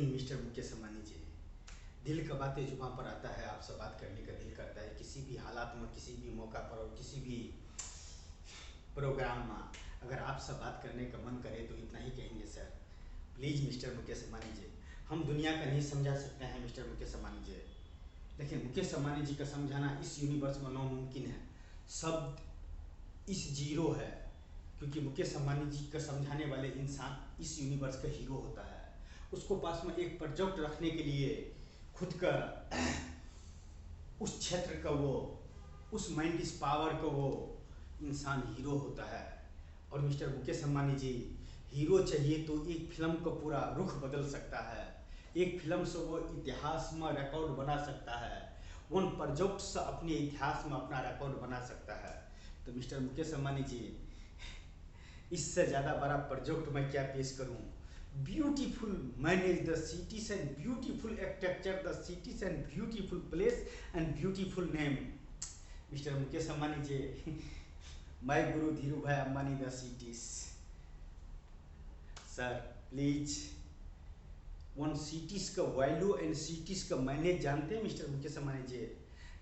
लेकिन मिस्टर मुकेश अंबानी जी, दिल का बातें जुबां पर आता है, आपसे बात करने का दिल करता है। किसी भी हालात में, किसी भी मौका पर और किसी भी प्रोग्राम में अगर आपसे बात करने का मन करे तो इतना ही कहेंगे, sir please mister Mukesh Ambani ji, हम दुनिया का नहीं समझा सकते हैं मिस्टर मुकेश अंबानी जी, लेकिन मुकेश अंबानी जी का समझाना इस यूनिवर्स में नामुमकिन है। शब्द इस जीरो है, क्योंकि मुकेश अंबानी जी का समझाने वाले इंसान इस यूनिवर्स का हीरो होता है। उसको पास में एक प्रोजेक्ट रखने के लिए खुद का उस क्षेत्र का वो, उस माइंड इस पावर का वो इंसान हीरो होता है। और मिस्टर मुकेश अंबानी जी, हीरो चाहिए तो एक फिल्म का पूरा रुख बदल सकता है, एक फिल्म से वो इतिहास में रिकॉर्ड बना सकता है, उन प्रोजेक्ट से अपने इतिहास में अपना रिकॉर्ड बना सकता है। तो मिस्टर मुकेश अंबानी जी, इससे ज़्यादा बड़ा प्रोजेक्ट मैं क्या पेश करूं। Beautiful manage the cities and beautiful architecture the cities and beautiful place and beautiful name. Mister Mukesh Ambani ji, my guru Dhirubhai Ambani the cities. Sir please, one cities का वैल्यू एंड सिटीज का मैनेज जानते हैं मिस्टर मुकेश अंबानी जी?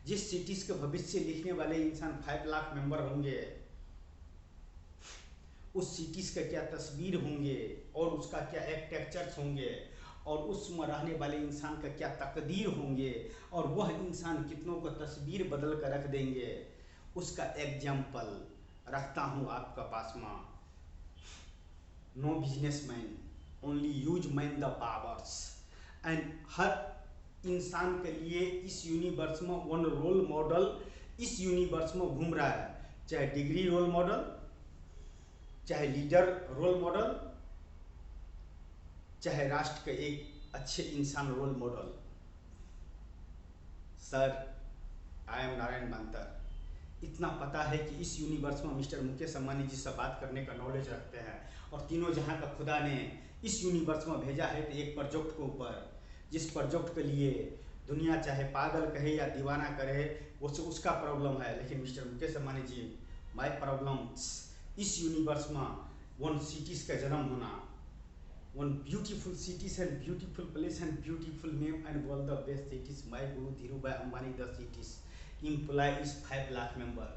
जिस सिटीज का भविष्य लिखने वाले इंसान 5 लाख मेंबर होंगे, उस सिटीज का क्या तस्वीर होंगे और उसका क्या आर्किटेक्चर्स होंगे और उसमें रहने वाले इंसान का क्या तकदीर होंगे और वह इंसान कितनों का तस्वीर बदल कर रख देंगे, उसका एग्जाम्पल रखता हूँ आपका पास में। No businessman, only use man the powers. And हर इंसान के लिए इस यूनिवर्स में वन रोल मॉडल इस यूनिवर्स में घूम रहा है, चाहे डिग्री रोल मॉडल, चाहे लीडर रोल मॉडल, चाहे राष्ट्र के एक अच्छे इंसान role model. Sir I am Narayan Mantar, इतना पता है कि इस यूनिवर्स में मिस्टर मुकेश अंबानी जी से बात करने का नॉलेज रखते हैं और तीनों जहां का खुदा ने इस यूनिवर्स में भेजा है तो एक प्रोजेक्ट के ऊपर, जिस प्रोजेक्ट के लिए दुनिया चाहे पागल कहे या दीवाना करे वो उसका प्रॉब्लम है, लेकिन mister Mukesh Ambani ji, my problems इस यूनिवर्स में वन सिटीज का जन्म होना, one beautiful cities and beautiful place and beautiful name and one the best cities, my guru Dhirubhai Ambani the cities. Imply इस 5 लाख मेंबर,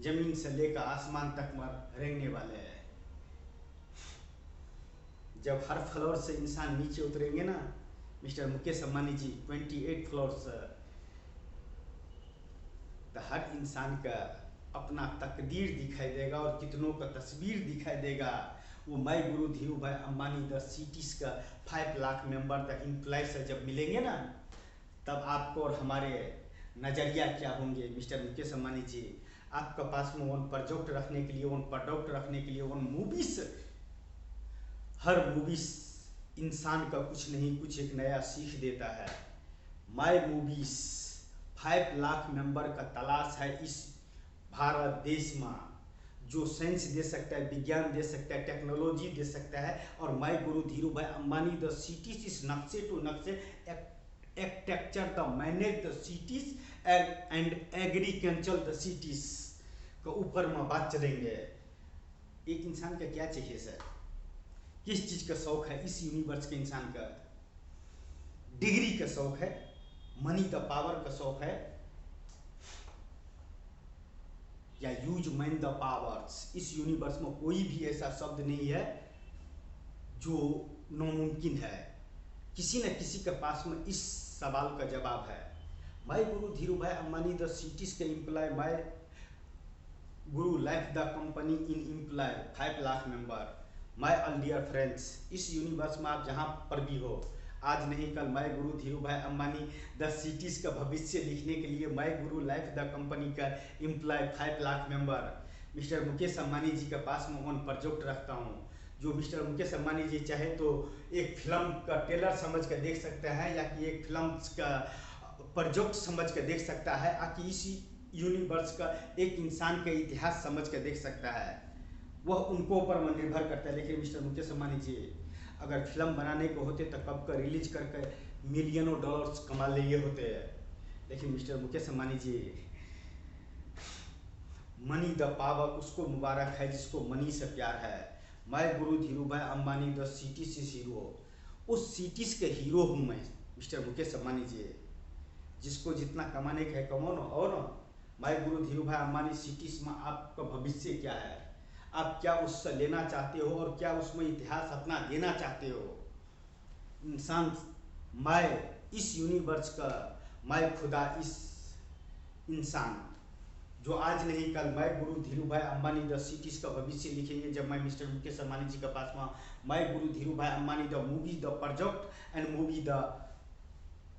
जमीन से लेकर आसमान तक में रेंगने वाले हैं। जब हर फ्लोर से इंसान नीचे उतरेंगे ना मिस्टर मुकेश अंबानी जी, 28 फ्लोर से, तो हर इंसान का अपना तकदीर दिखाई देगा और कितनों का तस्वीर दिखाई देगा। वो my guru Dhirubhai Ambani the cities का 5 लाख मेंबर तक इम्प्लाई से जब मिलेंगे ना, तब आपको और हमारे नज़रिया क्या होंगे मिस्टर मुकेश अंबानी जी। आपका पास में वन प्रोजेक्ट रखने के लिए, वन प्रोडक्ट रखने के लिए, वन मूवीज, हर मूवीज इंसान का कुछ नहीं कुछ एक नया सीख देता है। माय मूवीज 5 लाख मेंबर का तलाश है इस भारत देश में, जो साइंस दे सकता है, विज्ञान दे सकता है, टेक्नोलॉजी दे सकता है। और my guru Dhirubhai Ambani the cities इस नक्शे टू नक्शे architecture the manage the cities and agriculture the cities के ऊपर में बात चलेंगे। एक इंसान का क्या चाहिए सर, किस चीज का शौक है इस यूनिवर्स के इंसान का? डिग्री का शौक है, मनी द पावर का शौक है, या यूज मैन द पावर्स? इस यूनिवर्स में कोई भी ऐसा शब्द नहीं है जो नामुमकिन है। किसी न किसी के पास में इस सवाल का जवाब है। My guru Dhirubhai Ambani the cities के employ, my guru life the company in employ 5 lakh member. My all dear friends, इस यूनिवर्स में आप जहाँ पर भी हो, आज नहीं कल my guru Dhirubhai Ambani the cities का भविष्य लिखने के लिए my guru life the company का employ 5 lakh member mister Mukesh Ambani ji के पास में वन प्रोजेक्ट रखता हूँ, जो मिस्टर मुकेश अंबानी जी चाहे तो एक फिल्म का ट्रेलर समझ कर देख सकते हैं, या कि एक फिल्म का प्रोजेक्ट समझ कर देख सकता है, आकि इसी यूनिवर्स का एक इंसान का इतिहास समझ कर देख सकता है। वह उनको ऊपर निर्भर करता है। लेकिन मिस्टर मुकेश अंबानी जी, अगर फिल्म बनाने को होते तो कब का रिलीज करके मिलियनों डॉलर्स कमा लिए होते हैं। लेकिन mister Mukesh Ambani ji, money the power उसको मुबारक है जिसको मनी से प्यार है। My guru Dhirubhai Ambani the city से हीरो, उस सिटीज के हीरो हूँ मैं मिस्टर मुकेश अंबानी जी। जिसको जितना कमाने का है कमाओ ना, और ना मैं गुरु धीरू भाई अंबानी सिटीज में आपका भविष्य क्या है, आप क्या उससे लेना चाहते हो और क्या उसमें इतिहास अपना देना चाहते हो। इंसान, मैं इस यूनिवर्स का, मैं खुदा इस इंसान, जो आज नहीं कल मैं guru Dhirubhai Ambani the cities का भविष्य लिखेंगे। जब मैं मिस्टर मुकेश अंबानी जी के पास में, मैं guru Dhirubhai Ambani the movie the project and movie the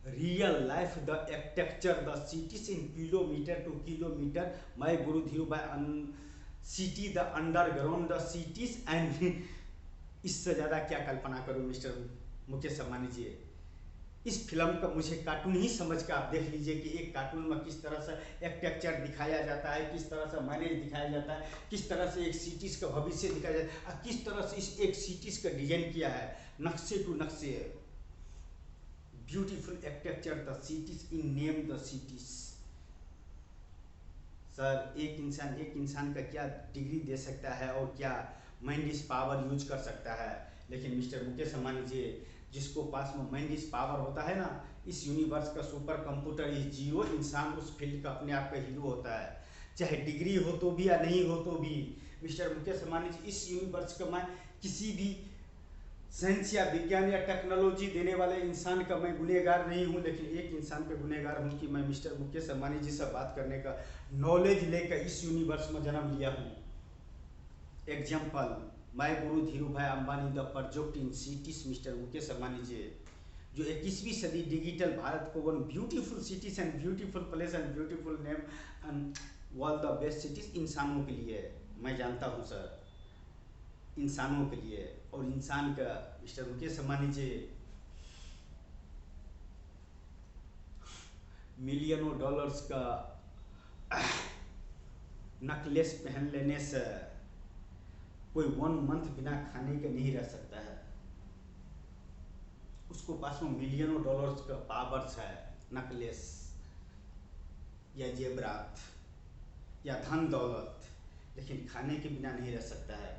real life the architecture the cities in kilometre two kilometre, मैं गुरु धीरू भाई city the underground the cities and इससे ज़्यादा क्या कल्पना करूँ मिस्टर मुकेश अंबानी जी। इस फिल्म का मुझे कार्टून ही समझ कर आप देख लीजिए कि एक कार्टून में किस तरह से आर्किटेक्चर दिखाया जाता है, किस तरह से मैनेज दिखाया जाता है, किस तरह से एक सिटीज का भविष्य दिखाया जाता है और किस तरह से इस एक सिटीज का डिजाइन किया है नक्शे टू नक्शे। Beautiful architecture the cities in name the cities. Sir एक इंसान का क्या डिग्री दे सकता है और क्या माइंड पावर यूज कर सकता है, लेकिन मिस्टर मुकेश अंबानी जी जिसको पास में माइंड पावर होता है ना, इस यूनिवर्स का सुपर कंप्यूटर इस जीरो इंसान उस फील्ड का अपने आप का हीरो होता है, चाहे डिग्री हो तो भी या नहीं हो तो भी। मिस्टर मुकेश अंबानी जी इस यूनिवर्स का मैं किसी भी साइंस या विज्ञान या टेक्नोलॉजी देने वाले इंसान का मैं गुनहगार नहीं हूँ, लेकिन एक इंसान का गुनहगार हूँ कि मैं मिस्टर मुकेश अंबानी जी से बात करने का नॉलेज लेकर इस यूनिवर्स में जन्म लिया हूँ। एग्जाम्पल, मैं guru Dhirubhai Ambani the project in cities mister Mukesh Ambani ji, जो 21वीं सदी डिजिटल भारत को one beautiful cities and beautiful place and beautiful name and world the best cities इंसानों के लिए मैं जानता हूँ सर, इंसानों के लिए। और इंसान का मिस्टर मुकेश अंबानी जी मिलियनों डॉलर्स का नेकलेस पहन लेने से कोई 1 मंथ बिना खाने के नहीं रह सकता है। उसको पास में मिलियनों डॉलर्स का पावर्स है, नेकलेस या जेबरात या धन दौलत, लेकिन खाने के बिना नहीं रह सकता है।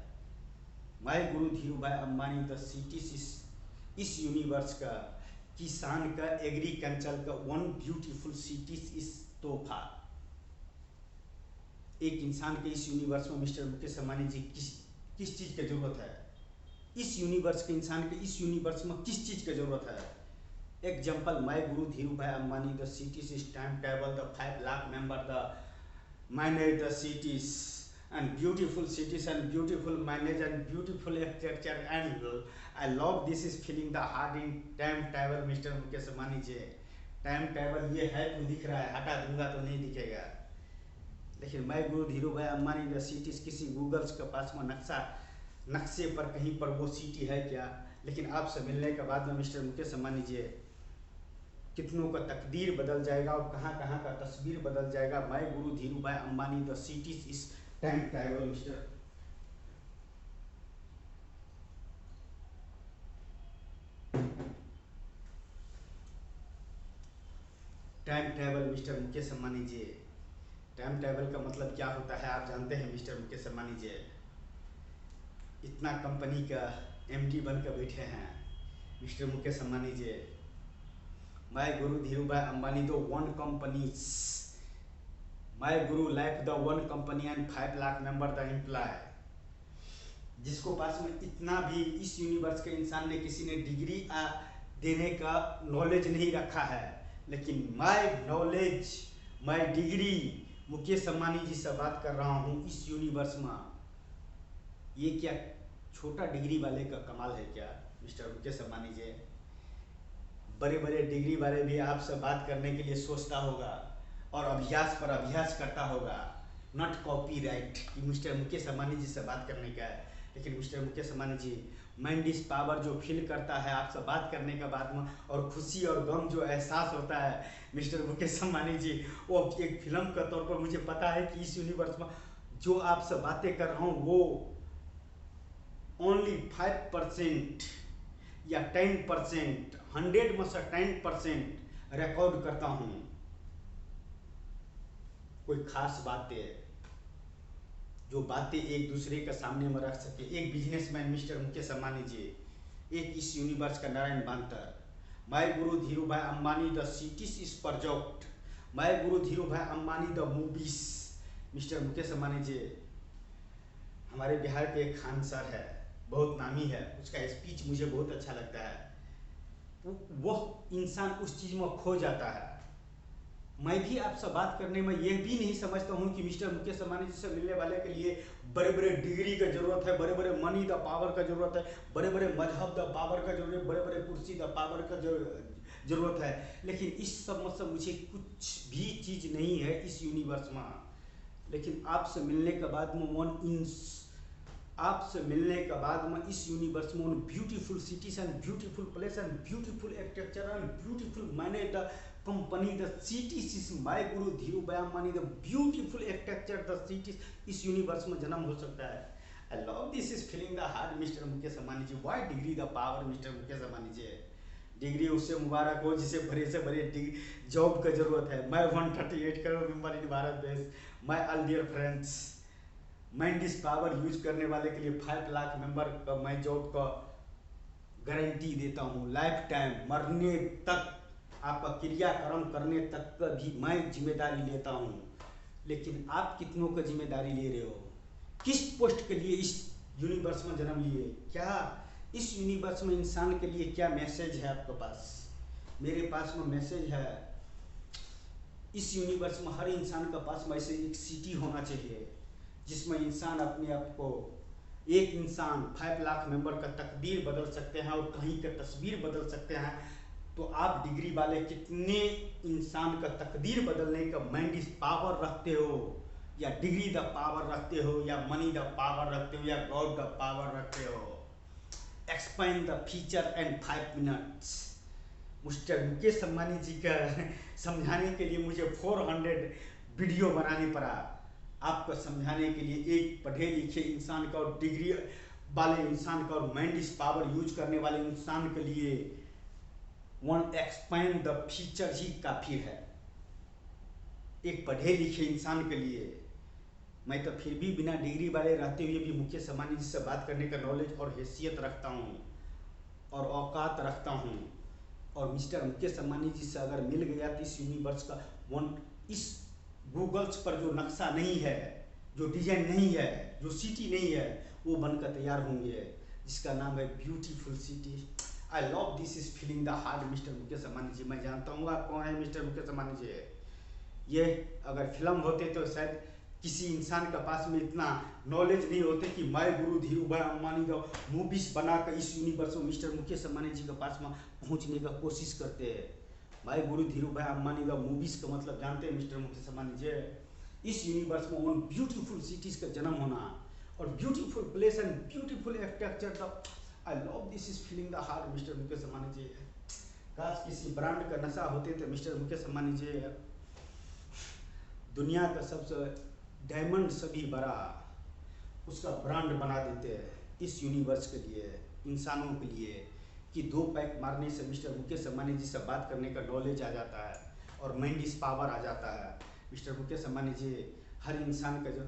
मैं guru Dhirubhai Ambani the cities इस यूनिवर्स का, किसान का, एग्रीकल्चर का वन ब्यूटीफुल सिटीज इस तोहफा। एक इंसान के इस यूनिवर्स में मिस्टर मुकेश अंबानी जी किस चीज़ की जरूरत है, इस यूनिवर्स के इंसान के इस यूनिवर्स में किस चीज़ की जरूरत है। एग्जाम्पल, मैं guru Dhirubhai Ambani the cities इस time table the 5 lakh member the manage the cities and beautiful cities and beautiful manage and beautiful architecture and I love this is feeling the heart in time table mister Mukesh Ambani ji. Time table ये है तो दिख रहा है, हटा दूंगा तो नहीं दिखेगा। लेकिन मैं guru Dhirubhai Ambani the cities किसी गूगल्स के पास में नक्शे पर कहीं पर वो सिटी है क्या, लेकिन आपसे मिलने के बाद में मिस्टर मुकेश अंबानी जी कितनों का तकदीर बदल जाएगा और कहाँ कहाँ का तस्वीर बदल जाएगा। मैं guru Dhirubhai Ambani the cities इस time travel mister time travel mister Mukesh Ambani ji. Time travel का मतलब क्या होता है आप जानते हैं मिस्टर मुकेश अंबानी जी। इतना कंपनी का एमडी बनकर बैठे हैं मिस्टर मुकेश अंबानी जी। मैं guru Dhirubhai Ambani the one companies, मैं guru life the one company and 5 lakh member the employ. जिसको पास में इतना भी इस यूनिवर्स के इंसान ने किसी ने डिग्री देने का नॉलेज नहीं रखा है, लेकिन my knowledge my degree Mukesh Ambani ji से बात कर रहा हूँ इस यूनिवर्स में। ये क्या छोटा डिग्री वाले का कमाल है क्या मिस्टर मुकेश अंबानी जी। बड़े बड़े डिग्री वाले भी आपसे बात करने के लिए सोचता होगा और अभ्यास पर अभ्यास करता होगा, नॉट कॉपीराइट कि मिस्टर मुकेश अंबानी जी से बात करने का है। लेकिन मिस्टर मुकेश अंबानी जी माइंड इस पावर जो फील करता है आपसे बात करने के बाद में, और खुशी और गम जो एहसास होता है मिस्टर मुकेश अंबानी जी, वो एक फिल्म के तौर पर मुझे पता है कि इस यूनिवर्स में जो आपसे बातें कर रहा हूँ वो ओनली 5% या 10%, 100 में से 10% रिकॉर्ड करता हूँ। कोई खास बातें जो बातें एक दूसरे के सामने में रख सके। एक बिजनेसमैन मिस्टर मुकेश अंबानी जी एक इस यूनिवर्स का Narayan बांतर, my guru Dhirubhai Ambani the cities is project, my guru Dhirubhai Ambani the movies. Mister Mukesh Ambani ji, हमारे बिहार के एक खान सर है, बहुत नामी है, उसका स्पीच मुझे बहुत अच्छा लगता है। वह इंसान उस चीज में खो जाता है। मैं भी आपसे बात करने में यह भी नहीं समझता हूँ कि मिस्टर मुकेश अंबानी जी से मिलने वाले के लिए बड़े बड़े डिग्री का जरूरत है, बड़े बड़े मनी द पावर का जरूरत है, बड़े बड़े मजहब द पावर का जरूरत है, बड़े बड़े कुर्सी द पावर का जरूरत है। लेकिन इस सब में से मुझे कुछ भी चीज नहीं है इस यूनिवर्स में। लेकिन आपसे मिलने के बाद में आपसे मिलने के बाद में इस यूनिवर्स में beautiful cities and beautiful place and beautiful architecture and beautiful मैने the company the cities is my guru Dhirubhai Ambani the beautiful architecture the cities, इस यूनिवर्स में जन्म हो सकता है। I love this is feeling the heart mister Mukesh Ambani ji. Why degree the power mister Mukesh Ambani ji? Degree उससे मुबारक हो जिसे बड़े से बड़े जॉब का जरूरत है। मैं 138 करोड़ मेंबर इन भारत देश, माय ऑल डियर फ्रेंड्स, मैं दिस पावर यूज करने वाले के लिए 5 लाख मेंबर का मैं जॉब का गारंटी देता हूँ। लाइफ टाइम मरने तक, आपका क्रियाक्रम करने तक का भी मैं जिम्मेदारी लेता हूँ। लेकिन आप कितनों का जिम्मेदारी ले रहे हो? किस पोस्ट के लिए इस यूनिवर्स में जन्म लिए? क्या इस यूनिवर्स में इंसान के लिए क्या मैसेज है आपके पास? मेरे पास में मैसेज है। इस यूनिवर्स में हर इंसान के पास में ऐसे एक सिटी होना चाहिए जिसमें इंसान अपने आप को, एक इंसान 5 लाख मेंबर का तकदीर बदल सकते हैं और कहीं का तस्वीर बदल सकते हैं। तो आप डिग्री वाले कितने इंसान का तकदीर बदलने का मैंडिस पावर रखते हो, या डिग्री द पावर रखते हो, या मनी द पावर रखते हो, या गॉड द पावर रखते हो? Explain the feature and 5 minutes. Mister Mukesh Ambani ji का समझाने के लिए मुझे 400 वीडियो बनाने पड़ा। आपको समझाने के लिए एक पढ़े लिखे इंसान का और डिग्री वाले इंसान का और मैंडिस पावर यूज करने वाले इंसान के लिए वन एक्सप्लेन द फीचर ही काफी है। एक पढ़े लिखे इंसान के लिए मैं तो फिर भी बिना डिग्री वाले रहते हुए भी मुकेश अंबानी जी से बात करने का नॉलेज और हैसियत रखता हूँ और औकात रखता हूँ। और मिस्टर मुकेश अंबानी जी से अगर मिल गया तो इस यूनिवर्स का इस गूगल्स पर जो नक्शा नहीं है, जो डिजाइन नहीं है, जो सिटी नहीं है, वो बनकर तैयार होंगे जिसका नाम है beautiful city. I love this is feeling the heart mister Mukesh Ambani ji. मैं जानता हूँ आप कौन है मिस्टर मुकेश अंबानी जी। ये अगर फिल्म होते तो शायद किसी इंसान के पास में इतना नॉलेज नहीं होते कि माय गुरु धीरू भाई अंबानी का मूवीज बनाकर इस यूनिवर्स में मिस्टर मुकेश अंबानी जी के पास में पहुंचने का कोशिश करते हैं। माय गुरु धीरू भाई अंबानी का मूवीज का मतलब जानते हैं मिस्टर मुकेश अंबानी जी? इस यूनिवर्स में उन ब्यूटीफुल सिटीज का जन्म होना और beautiful place and beautiful architecture. I love this is feeling the heart mister Mukesh Ambani ji. काश किसी ब्रांड का नशा होते तो मिस्टर मुकेश अंबानी जी दुनिया का सबसे डायमंड से भी बड़ा उसका ब्रांड बना देते हैं इस यूनिवर्स के लिए, इंसानों के लिए, कि 2 पैक मारने से मिस्टर मुकेश अंबानी जी से बात करने का नॉलेज आ जाता है और मैंडिस पावर आ जाता है। मिस्टर मुकेश अंबानी जी, हर इंसान का जो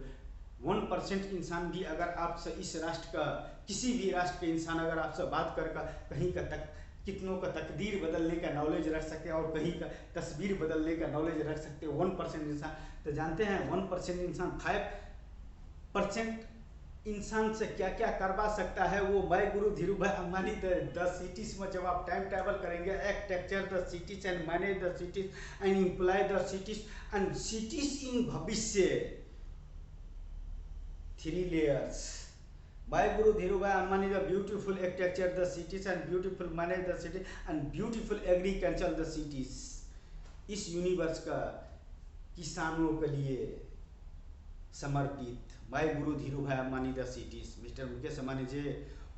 1% इंसान भी अगर आपसे इस राष्ट्र का, किसी भी राष्ट्र के इंसान अगर आपसे बात कर कहीं का तक कितनों का तकदीर बदलने का नॉलेज रख सकते हैं और कहीं का तस्वीर बदलने का नॉलेज रख सकते हैं 1% इंसान। तो जानते हैं 1% इंसान 5% इंसान से क्या क्या करवा सकता है? वो my guru Dhirubhai Ambani the cities में जब आप टाइम ट्रैवल करेंगे, architecture the cities and manage the cities and employ the cities and cities in भविष्य 3 layers। My guru Dhirubhai Ambani the beautiful architecture the cities and beautiful manage the city and beautiful agriculture the cities. इस universe का किसानों के लिए समर्पित my guru Dhirubhai Ambani the cities. Mister Mukesh Ambani ji,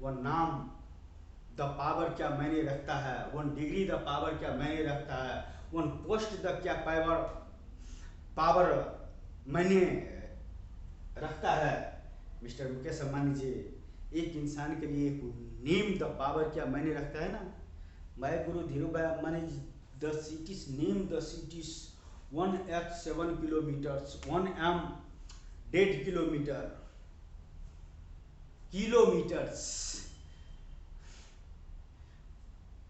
वह नाम the power क्या मायने रखता है, वन डिग्री द पावर क्या मायने रखता है, वन पोस्ट द क्या पावर मायने रखता है। मिस्टर मुकेश अंबानी जी, एक इंसान के लिए नेम द पावर क्या मायने रखता है ना। My guru Dhirubhai Ambani the cities name the cities 1H7 kilometres 1M 1.5 kilometres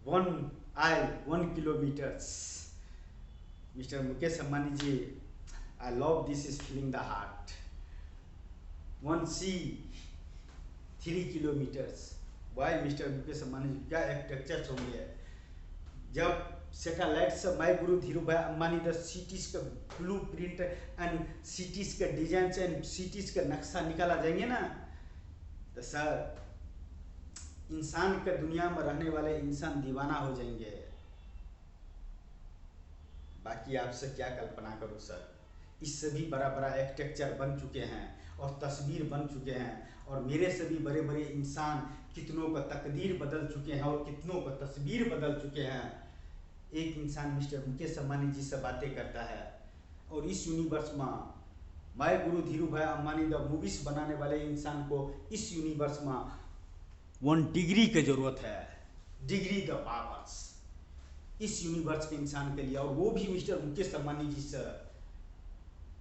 1 I 1 kilometres. Mister Mukesh Ambani ji, I love this is feeling the heart. 1 C 3 kilometres. Why mister Mukesh Ambani ji, क्या आर्किटेक्चर होंगे। जब सैटेलाइट से my guru Dhirubhai Ambani the cities का blue print and cities का design and cities का नक्शा निकाला जाएंगे ना, तो सर इंसान के दुनिया में रहने वाले इंसान दीवाना हो जाएंगे। बाकी आपसे क्या कल्पना करूं सर, इससे भी बड़ा बड़ा आर्किटेक्चर बन चुके हैं और तस्वीर बन चुके हैं, और मेरे से भी बड़े बड़े इंसान कितनों का तकदीर बदल चुके हैं और कितनों का तस्वीर बदल चुके हैं। एक इंसान मिस्टर मुकेश अंबानी जी से बातें करता है, और इस यूनिवर्स में my guru Dhirubhai Ambani the movies बनाने वाले इंसान को इस यूनिवर्स में 1 डिग्री की जरूरत है। डिग्री द पावर्स इस यूनिवर्स के इंसान के लिए, और वो भी मिस्टर मुकेश अंबानी जी से।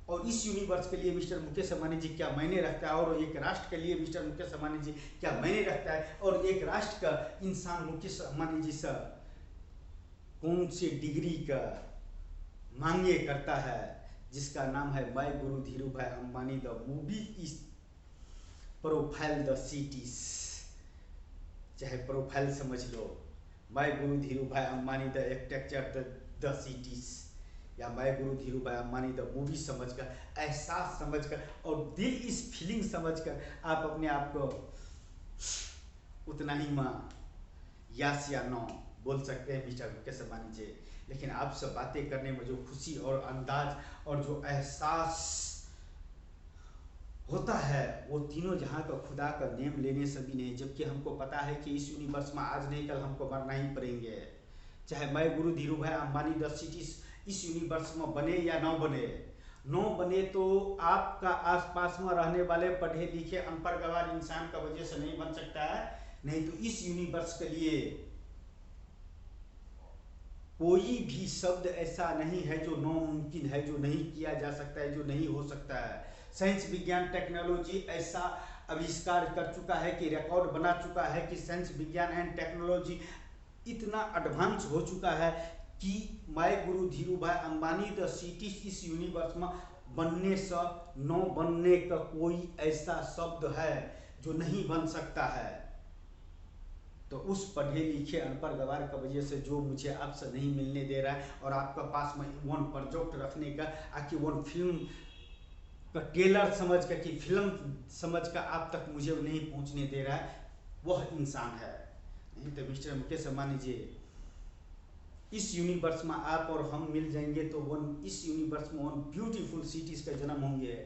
और इस यूनिवर्स के लिए मिस्टर मुकेश अंबानी जी क्या मायने रखता है, और एक राष्ट्र के लिए मिस्टर मुकेश अंबानी जी क्या मायने रखता है, और एक राष्ट्र का इंसान मुकेश अंबानी जी से कौन सी डिग्री का मांगे करता है, जिसका नाम है my guru Dhirubhai Ambani the movie is profile the cities. चाहे प्रोफाइल समझ लो, my guru Dhirubhai Ambani the architecture the cities, या my guru Dhirubhai Ambani the movie समझकर, एहसास समझकर, और दिल इस फीलिंग समझकर आप अपने आप को उतना ही माँ यस या नो बोल सकते हैं मिस्टर मुकेश अंबानी जी। लेकिन आपसे बातें करने में जो खुशी और अंदाज और जो एहसास होता है, वो तीनों जहाँ का खुदा का नेम लेने से भी नहीं। जबकि हमको पता है कि इस यूनिवर्स में आज नहीं कल हमको मरना ही पड़ेंगे। चाहे my guru Dhirubhai Ambani the cities इस यूनिवर्स में बने या ना बने, तो आपका आसपास में रहने वाले पढ़े लिखे अनपढ़ गंवार इंसान का वजह से नहीं बन सकता है। नहीं तो इस यूनिवर्स के लिए कोई भी शब्द ऐसा नहीं है जो नामुमकिन है, जो नहीं किया जा सकता है, जो नहीं हो सकता है। साइंस विज्ञान टेक्नोलॉजी ऐसा आविष्कार कर चुका है कि रिकॉर्ड बना चुका है कि साइंस विज्ञान एंड टेक्नोलॉजी इतना एडवांस हो चुका है कि my guru Dhirubhai Ambani the cities इस यूनिवर्स में बनने से न बनने का कोई ऐसा शब्द है जो नहीं बन सकता है। तो उस पढ़े लिखे अनपढ़ गवार का वजह से जो मुझे आपसे नहीं मिलने दे रहा है, और आपका पास में 1 प्रोजेक्ट रखने का, आकि 1 फिल्म का ट्रेलर समझ कर, कि फिल्म समझ कर आप तक मुझे नहीं पहुंचने दे रहा है, वह इंसान है। नहीं तो मिस्टर मुकेश अंबानी जी, इस यूनिवर्स में आप और हम मिल जाएंगे तो इस यूनिवर्स में 1 ब्यूटीफुल सिटीज का जन्म होंगे,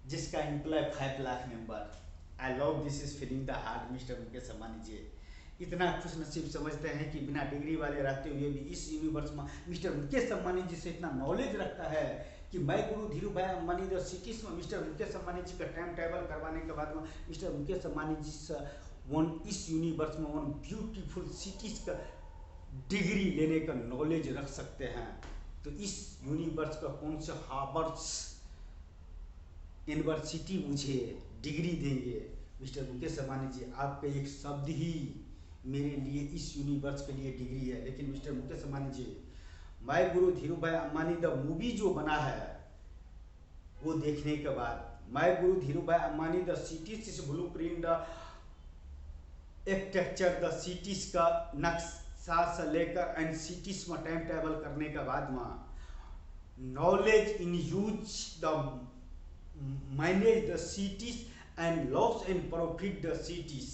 जिसका employ 5 lakh member. I love this is feeling the heart mister Mukesh Ambani ji. इतना खुश नसीब समझते हैं कि बिना डिग्री वाले रहते हुए भी इस यूनिवर्स में मिस्टर मुकेश अंबानी जी से इतना नॉलेज रखता है कि my guru Dhirubhai Ambani the cities में मिस्टर मुकेश अंबानी जी का टाइम टेबल करवाने के बाद में मिस्टर मुकेश अंबानी जी से इस यूनिवर्स में 1 ब्यूटीफुल सिटीज का डिग्री लेने का नॉलेज रख सकते हैं। तो इस यूनिवर्स का कौन सा हार्वर्ड यूनिवर्सिटी मुझे डिग्री देंगे। मिस्टर मुकेश अंबानी जी, आपका एक शब्द ही मेरे लिए इस यूनिवर्स के लिए डिग्री है। लेकिन mister Mukesh Ambani ji, my guru Dhirubhai Ambani the movie जो बना है, वो देखने के बाद my guru Dhirubhai Ambani the cities इस blue print the architecture the cities का नक्शा से लेकर एंड सिटीज में टाइम टेबल करने के बाद में knowledge in use the manage the cities and loves and profit the cities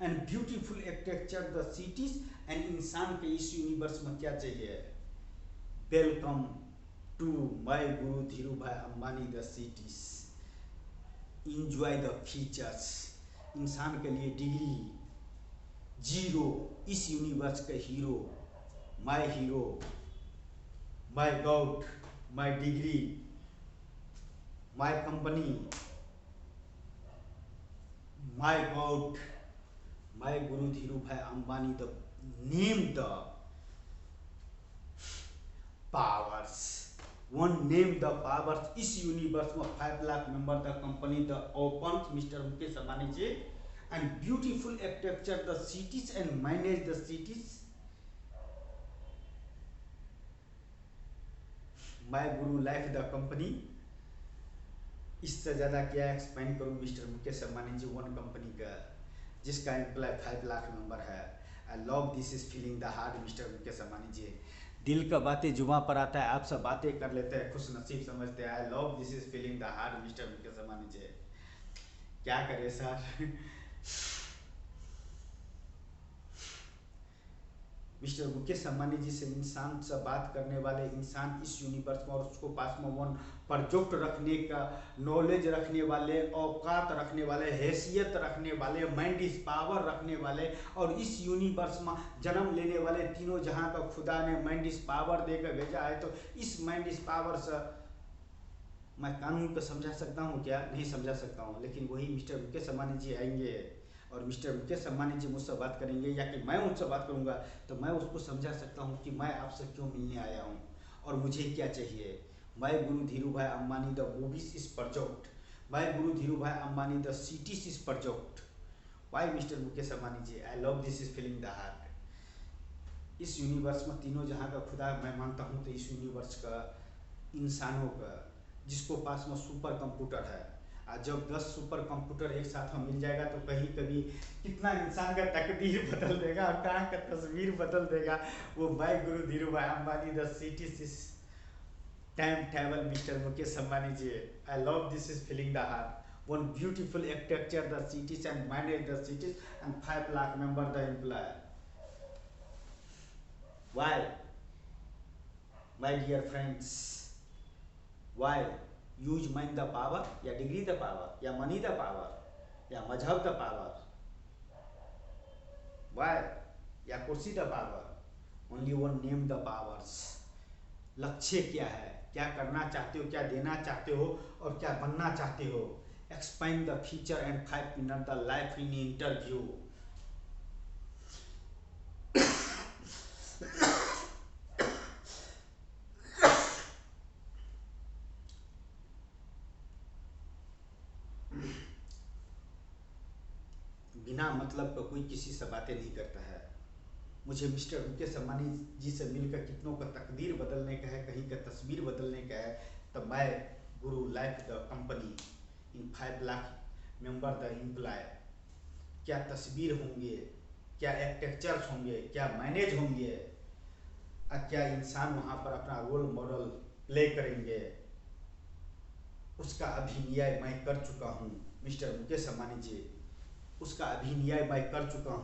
and beautiful architecture the cities and इंसान के इस यूनिवर्स में क्या चाहिए। Welcome to my guru Dhirubhai Ambani the cities, enjoy the features. इंसान के लिए डिग्री 0, इस यूनिवर्स का hero, my god, my degree, my company, my god, my guru Dhirubhai Ambani the name the powers, 1 name the powers. इस यूनिवर्स में 5 lakh member the company the open mister Mukesh Ambani ji and beautiful architecture the cities and manage the cities. My guru life the company. इससे ज़्यादा क्या expand करूँ mister Mukesh Ambani ji, one company का जिसका employ 5 lakh member है। I love this is feeling the heart mister Mukesh Ambani ji. दिल का बातें जुबां पर आता है, आप सब बातें कर लेते हैं, खुश नसीब समझते हैं। I love this is feeling the heart mister Mukesh Ambani ji. क्या करें सर। मिस्टर मुकेश अंबानी जी से इंसान से बात करने वाले इंसान इस यूनिवर्स में और उसको पास में वन प्रोजेक्ट रखने का नॉलेज रखने वाले, औकात रखने वाले, हैसियत रखने वाले, माइंड इज पावर रखने वाले और इस यूनिवर्स में जन्म लेने वाले तीनों जहां का खुदा ने माइंड इज पावर देकर भेजा है। तो इस माइंड इज पावर से मैं कानून को समझा सकता हूँ क्या? नहीं समझा सकता हूँ, लेकिन वही मिस्टर मुकेश अंबानी जी आएंगे और मिस्टर मुकेश अंबानी जी मुझसे बात करेंगे या कि मैं उनसे बात करूंगा तो मैं उसको समझा सकता हूँ कि मैं आपसे क्यों मिलने आया हूँ और मुझे क्या चाहिए। My guru Dhirubhai Ambani the movies is project, my guru Dhirubhai Ambani the cities is project. Why mister Mukesh Ambani ji, I love this is feeling the heart. इस यूनिवर्स में तीनों जहाँ का खुदा मैं मानता हूँ, तो इस यूनिवर्स का इंसानों का जिसको पास में सुपर कंप्यूटर है, आज जब 10 सुपर कंप्यूटर एक साथ में मिल जाएगा तो कहीं कभी कितना इंसान का तकदीर बदल देगा और कहाँ का तस्वीर बदल देगा। वो my guru Dhirubhai Ambani the city is time table mister Mukesh Ambani ji. I love this is feeling the heart. One beautiful architecture the cities and manage the cities and 5 lakh member the employ. Why my dear friends, why use mind the power या degree the power या money the power या मजहब the power, why या कुर्सी the power, only one name the powers. लक्ष्य क्या है, क्या करना चाहते हो, क्या देना चाहते हो और क्या बनना चाहते हो। Expand the future and 5 minute the life in interview. बिना मतलब का कोई किसी से बातें नहीं करता है। मुझे मिस्टर मुकेश अंबानी जी से मिलकर कितनों का तकदीर बदलने का है, कहीं का तस्वीर बदलने का है। तो मैं guru life the company in 5 lakh member the employ, क्या तस्वीर होंगे, क्या आर्किटेक्चर्स होंगे, क्या मैनेज होंगे और क्या इंसान वहाँ पर अपना रोल मॉडल प्ले करेंगे, उसका अभिनय मैं कर चुका हूँ मिस्टर मुकेश अंबानी जी। उसका अभिनय मैं कर चुका हूँ।